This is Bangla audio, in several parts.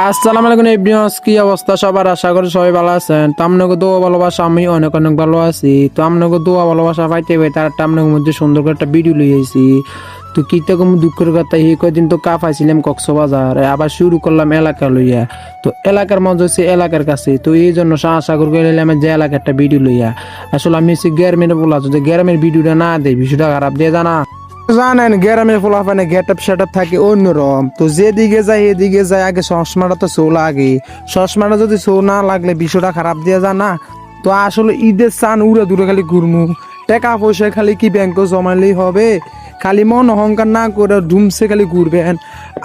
আসসালামু আলাইকুম এভরিওয়ান, কি অবস্থা সবার? আশা করি সবাই ভালো আছেন। তো আপনাকে দোয়া ভালোবাসা, আমি অনেক অনেক ভালো আছি। তো আপনাকে দোয়া ভালোবাসা পাইতে পাই তার একটা আপনার মধ্যে সুন্দর করে একটা ভিডিও লই আইছি। তো কি রকম দুঃখের কথা, এই কয়দিন তো কাপাইছিলাম কক্সবাজার, আবার শুরু করলাম এলাকা লইয়া। তো এলাকার মধ্যে হচ্ছে এলাকার কাছে, তো এই জন্য আশা করি গেলাম যে এলাকার একটা ভিডিও লইয়া। আসলে আমি হচ্ছে গ্রামের বলা, যদি গ্রামের ভিডিওটা না দেয় বিষয়টা খারাপ দিয়ে জানা। জানেন গ্রামের পোলাপানে গেটআপ সেটআপ থাকে অন্যরকম। তো যেদিকে যায় এদিকে যায়, আগে চশমাটা তো চৌ লাগে। চশমাটা যদি চৌ না লাগলে বিষয়টা খারাপ দিয়ে জানা। তো আসলে ঈদের চান উড়ে দূরে খালি ঘুরমু, টাকা পয়সা খালি কি ব্যাংকে জমালেই হবে? খালি মন অহংকার না করে ধুমসে খালি ঘুরবেন।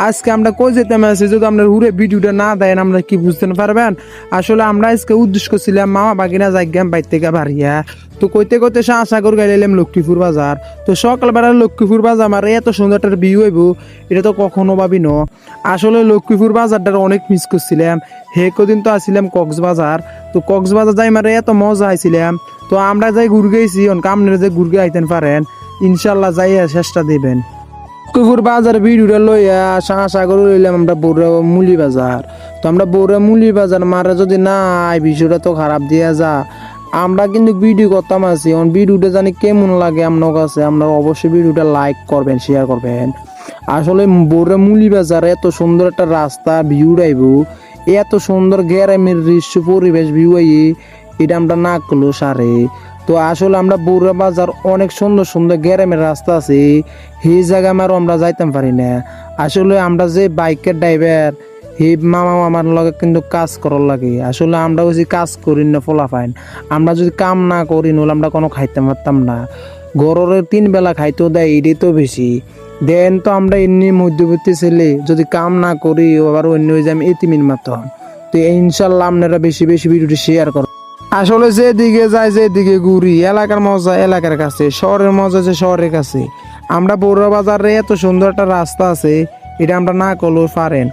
আজকে আমরা কই যেতে আছি, যদি আপনার উড়ে ভিডিওটা না দেন আমরা কি বুঝতে পারবেন? আসলে আমরা আজকে উদ্দেশ্য করছিলাম মামা বাগিনা যাইগাম বাইর থেকে বাড়িয়া। তো কইতে কইতে আশা করে গাইলাম লক্ষ্মীপুর বাজার। তো সকালবেলা লক্ষ্মীপুর বাজার আমার এত সুন্দর একটা ভিউ হইব এটা তো কখনো ভাবি ন। আসলে লক্ষ্মীপুর বাজারটার অনেক মিস করছিলাম। হে কদিন তো আসছিলাম কক্সবাজার। তো কক্সবাজার যাই মারে এত মজা আইছিলাম। তো আমরা যাই ঘুরে গেছি, আপনারা যে ঘুরে আইতেন পারেন ইনশাল্লাহ যাই চেষ্টা দিবেন। লক্ষ্মীপুর বাজার ভিডিওটা লইয়া আশা করে লইলাম আমরা বড়ুয়া মুলি বাজার। তো আমরা বড়ুয়া মুলি বাজার মারা যদি না বিষয়টা তো খারাপ দিয়া যা। আমরা কিন্তু ভিডিও করতাম আছি, এখন ভিডিওটা জানি কেমন লাগে আপনার কাছে, আপনারা অবশ্যই ভিডিওটা লাইক করবেন, শেয়ার করবেন। আসলে বড়ুয়া মুলি বাজার এত সুন্দর একটা রাস্তা ভিউ আইব, এত সুন্দর গ্রামের দৃশ্য পরিবেশ ভিউ আই, এটা আমরা না করলো সারে। তো আসলে আমরা বড়ুয়া বাজার অনেক সুন্দর সুন্দর গ্রামের রাস্তা আছে, সেই জায়গা আমারও আমরা যাইতাম পারি না। আসলে আমরা যে বাইকের ড্রাইভার, হে মামা মামার লগে কিন্তু কাজ করার লাগে। আসলে আমরা বেশি কাজ করি না ফলাফাইন। আমরা যদি কাম না করি নলে আমরা কোনো খাইতে পারতাম না। গররের 3 বেলা খাইতেও দেয়, এটাই তো বেশি দেন। তো আমরা এমনি মধ্যবর্তী ছেলে, যদি কাম না করি আবার অন্য হয়ে যাই এতিমির মতো। তো ইনশাল্লাহ আপনারা বেশি বেশি ভিডিওটি শেয়ার করো। আসলে যেদিকে যায় যেদিকে ঘুরি, এলাকার মজা এলাকার কাছে, শহরের মজা আছে শহরের কাছে। আমরা বড়ুয়া বাজারে এত সুন্দর একটা রাস্তা আছে, এটা আমরা না করলেও পারেন।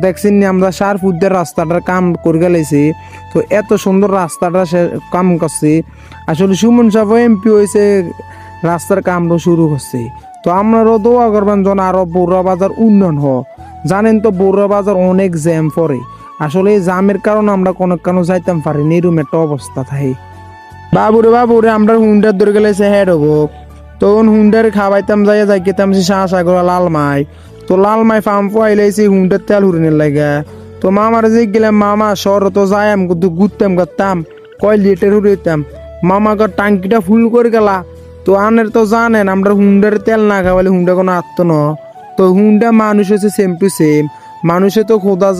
দেখছেন আমরা সারফুদ্দের রাস্তাটার কাম করে গেলেছি। তো এত সুন্দর রাস্তাটা সে কাম করছে। আসলে সুমন সাহেব এমপি হয়েছে, রাস্তার কামটা শুরু করছে। তো আপনারও দোয়া করবেন যেন আরো বড়ুয়া বাজার উন্নয়ন হোক। জানেন তো বড়ুয়া বাজার অনেক জ্যাম পড়ে। আসলে এই জামের কারণে আমরা কোনো কেন যাইতাম পারিনি, এরকম একটা অবস্থা থাকে। বাবুরে আমরা হুন্ডার ধরে গেলে হেড হবো। তখন হুন্ডার খাওয়াইতাম যাই খেতাম সাগর লালমাই। তো লালমাই ফার্ম পাইলেছি হুন্ডার তেল হুরিনের লাগে। তো মামার যে গেলাম, মামা শহর তো যাই ঘুরতাম করতাম, কয় লিটার হুড়িতাম। মামা কর টাঙ্কিটা ফুল করে গেলা। তো আনের তো জানেন আমরা হুন্ডার তেল না খাওয়ালে হুন্ডা কোনো আত্ম ন। তো হুন্ডা মানুষ হচ্ছে সেম টু সেম, মানুষে তো খোদা